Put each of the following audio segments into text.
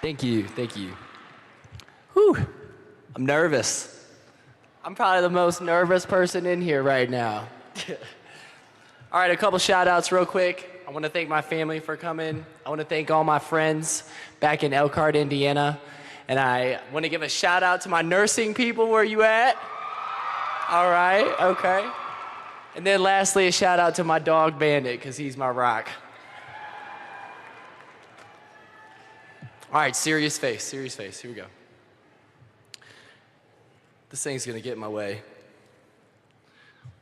Thank you, thank you. Whew, I'm nervous. I'm probably the most nervous person in here right now. All right, a couple shout outs real quick. I want to thank my family for coming. I want to thank all my friends back in Elkhart, Indiana. And I want to give a shout out to my nursing people. Where you at? All right, okay. And then lastly, a shout out to my dog Bandit, because he's my rock. All right, serious face, here we go. This thing's gonna get in my way.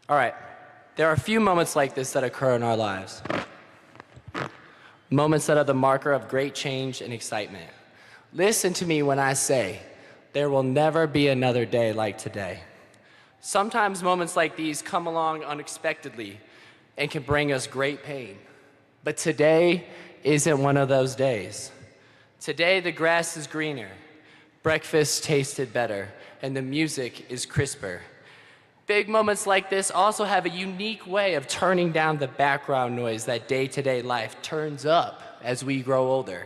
All right, there are a few moments like this that occur in our lives. Moments that are the marker of great change and excitement. Listen to me when I say, there will never be another day like today. Sometimes moments like these come along unexpectedly and can bring us great pain. But today isn't one of those days. Today the grass is greener, breakfast tasted better, and the music is crisper. Big moments like this also have a unique way of turning down the background noise that day-to-day life turns up as we grow older.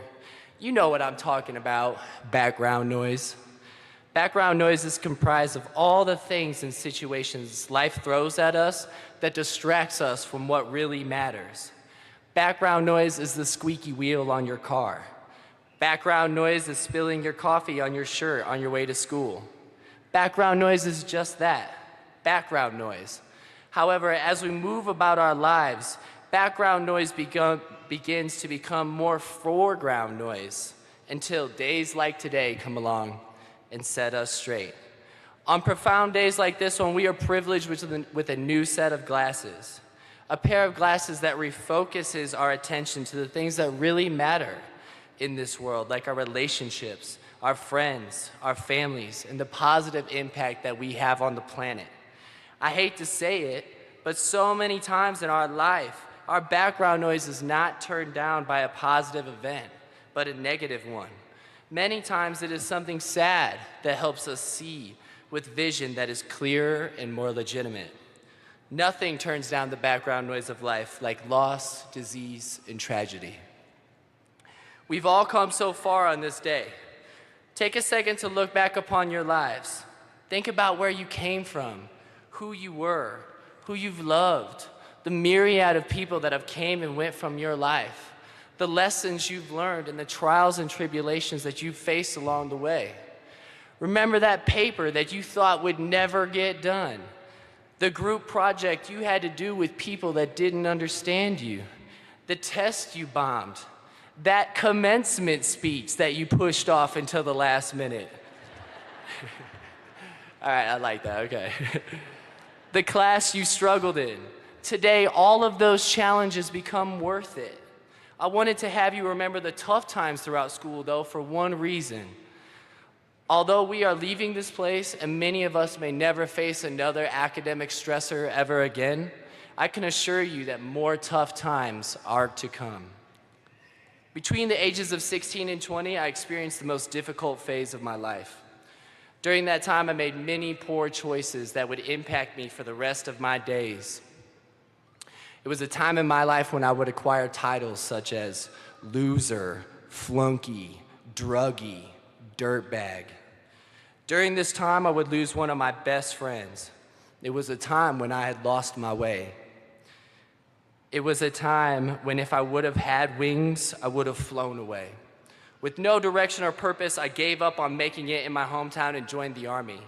You know what I'm talking about, background noise. Background noise is comprised of all the things and situations life throws at us that distracts us from what really matters. Background noise is the squeaky wheel on your car. Background noise is spilling your coffee on your shirt on your way to school. Background noise is just that, background noise. However, as we move about our lives, background noise begins to become more foreground noise until days like today come along and set us straight. On profound days like this one, we are privileged with a new set of glasses, a pair of glasses that refocuses our attention to the things that really matter in this world, like our relationships, our friends, our families, and the positive impact that we have on the planet. I hate to say it, but so many times in our life, our background noise is not turned down by a positive event, but a negative one. Many times it is something sad that helps us see with vision that is clearer and more legitimate. Nothing turns down the background noise of life like loss, disease, and tragedy. We've all come so far on this day. Take a second to look back upon your lives. Think about where you came from, who you were, who you've loved, the myriad of people that have came and went from your life, the lessons you've learned and the trials and tribulations that you've faced along the way. Remember that paper that you thought would never get done, the group project you had to do with people that didn't understand you, the test you bombed, that commencement speech that you pushed off until the last minute. All right, I like that, okay. The class you struggled in. Today, all of those challenges become worth it. I wanted to have you remember the tough times throughout school, though, for one reason. Although we are leaving this place, and many of us may never face another academic stressor ever again, I can assure you that more tough times are to come. Between the ages of 16 and 20, I experienced the most difficult phase of my life. During that time, I made many poor choices that would impact me for the rest of my days. It was a time in my life when I would acquire titles such as loser, flunky, druggie, dirtbag. During this time, I would lose one of my best friends. It was a time when I had lost my way. It was a time when if I would have had wings, I would have flown away. With no direction or purpose, I gave up on making it in my hometown and joined the Army.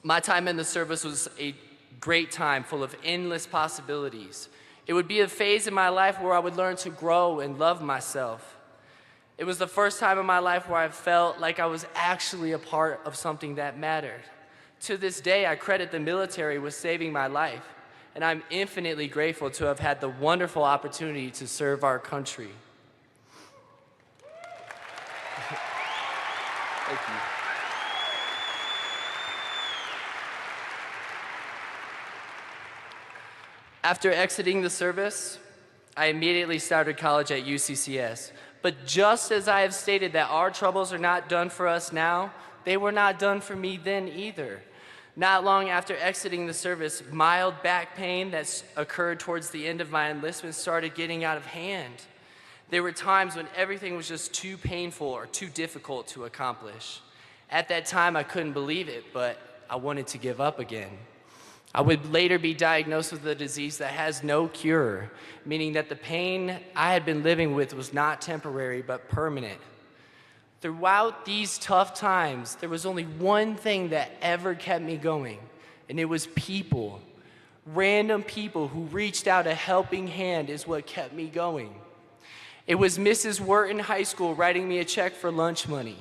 My time in the service was a great time full of endless possibilities. It would be a phase in my life where I would learn to grow and love myself. It was the first time in my life where I felt like I was actually a part of something that mattered. To this day, I credit the military with saving my life, and I'm infinitely grateful to have had the wonderful opportunity to serve our country. Thank you. After exiting the service, I immediately started college at UCCS. But just as I have stated that our troubles are not done for us now, they were not done for me then either. Not long after exiting the service, mild back pain that occurred towards the end of my enlistment started getting out of hand. There were times when everything was just too painful or too difficult to accomplish. At that time, I couldn't believe it, but I wanted to give up again. I would later be diagnosed with a disease that has no cure, meaning that the pain I had been living with was not temporary, but permanent. Throughout these tough times, there was only one thing that ever kept me going, and it was people. Random people who reached out a helping hand is what kept me going. It was Mrs. Wharton High School writing me a check for lunch money.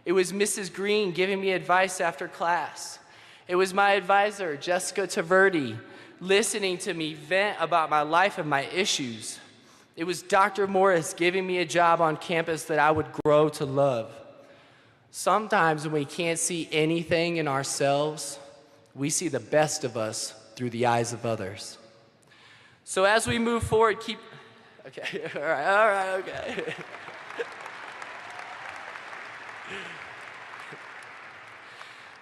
It was Mrs. Green giving me advice after class. It was my advisor, Jessica Taverdi, listening to me vent about my life and my issues. It was Dr. Morris giving me a job on campus that I would grow to love. Sometimes when we can't see anything in ourselves, we see the best of us through the eyes of others. So as we move forward, okay, all right, okay.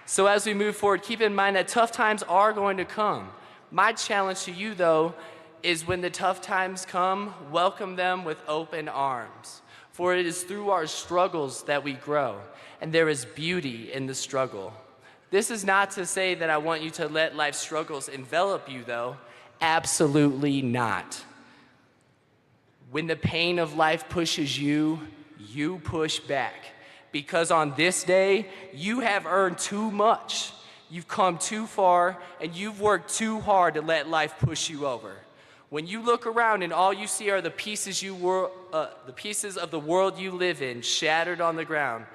So as we move forward, keep in mind that tough times are going to come. My challenge to you, though, is when the tough times come, welcome them with open arms. For it is through our struggles that we grow, and there is beauty in the struggle. This is not to say that I want you to let life's struggles envelop you, though. Absolutely not. When the pain of life pushes you, you push back. Because on this day, you have earned too much. You've come too far, and you've worked too hard to let life push you over. When you look around and all you see are the pieces of the world you live in shattered on the ground,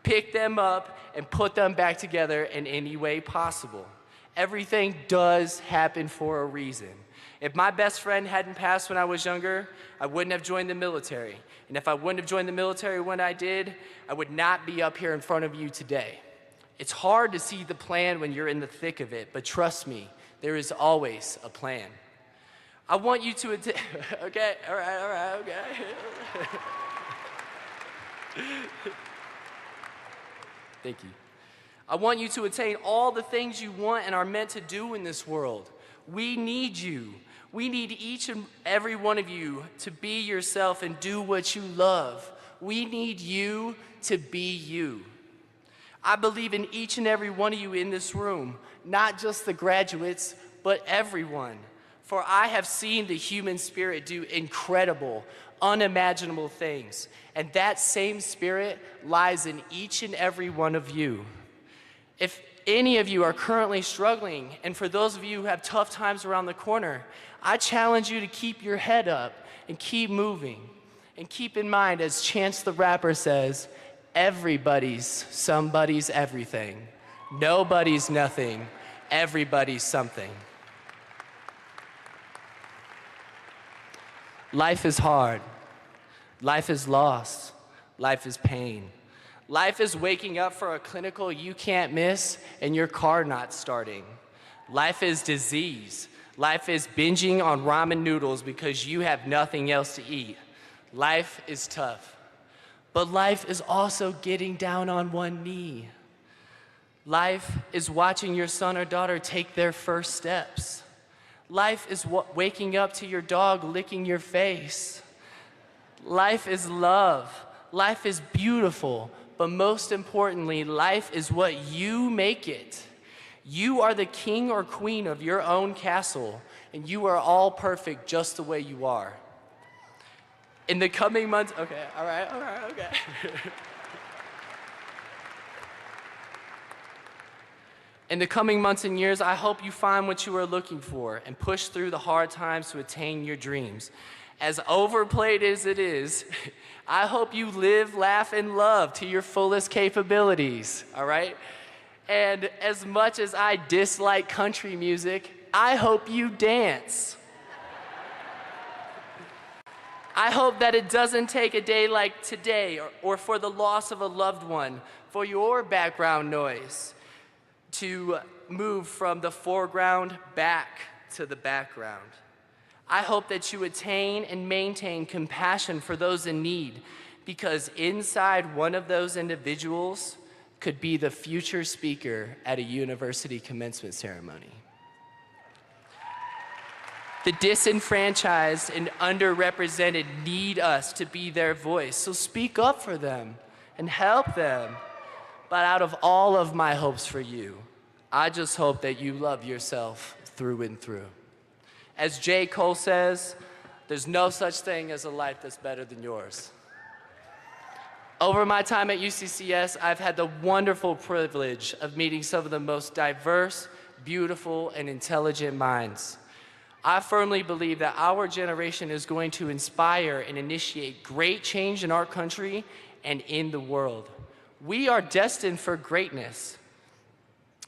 pick them up and put them back together in any way possible. Everything does happen for a reason. If my best friend hadn't passed when I was younger, I wouldn't have joined the military. And if I wouldn't have joined the military when I did, I would not be up here in front of you today. It's hard to see the plan when you're in the thick of it, but trust me, there is always a plan. I want you to okay, all right, okay. Thank you. I want you to attain all the things you want and are meant to do in this world. We need you. We need each and every one of you to be yourself and do what you love. We need you to be you. I believe in each and every one of you in this room, not just the graduates, but everyone. For I have seen the human spirit do incredible, unimaginable things, and that same spirit lies in each and every one of you. If any of you are currently struggling, and for those of you who have tough times around the corner, I challenge you to keep your head up and keep moving. And keep in mind, as Chance the Rapper says, everybody's somebody's everything. Nobody's nothing. Everybody's something. Life is hard. Life is loss. Life is pain. Life is waking up for a clinical you can't miss and your car not starting. Life is disease. Life is binging on ramen noodles because you have nothing else to eat. Life is tough. But life is also getting down on one knee. Life is watching your son or daughter take their first steps. Life is waking up to your dog licking your face. Life is love. Life is beautiful. But most importantly, life is what you make it. You are the king or queen of your own castle, and you are all perfect just the way you are. In the coming months, okay, all right, okay. In the coming months and years, I hope you find what you are looking for and push through the hard times to attain your dreams. As overplayed as it is, I hope you live, laugh, and love to your fullest capabilities, all right? And as much as I dislike country music, I hope you dance. I hope that it doesn't take a day like today or for the loss of a loved one, for your background noise to move from the foreground back to the background. I hope that you attain and maintain compassion for those in need, because inside one of those individuals could be the future speaker at a university commencement ceremony. The disenfranchised and underrepresented need us to be their voice, so speak up for them and help them. But out of all of my hopes for you, I just hope that you love yourself through and through. As J. Cole says, there's no such thing as a life that's better than yours. Over my time at UCCS, I've had the wonderful privilege of meeting some of the most diverse, beautiful, and intelligent minds. I firmly believe that our generation is going to inspire and initiate great change in our country and in the world. We are destined for greatness,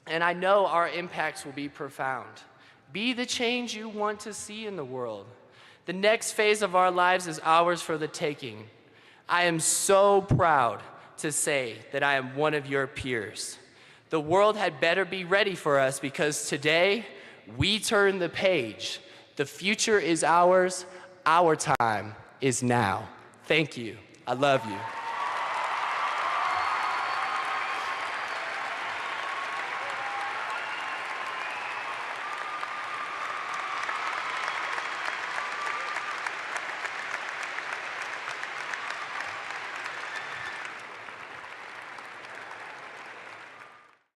and I know our impacts will be profound. Be the change you want to see in the world. The next phase of our lives is ours for the taking. I am so proud to say that I am one of your peers. The world had better be ready for us because today we turn the page. The future is ours. Our time is now. Thank you. I love you.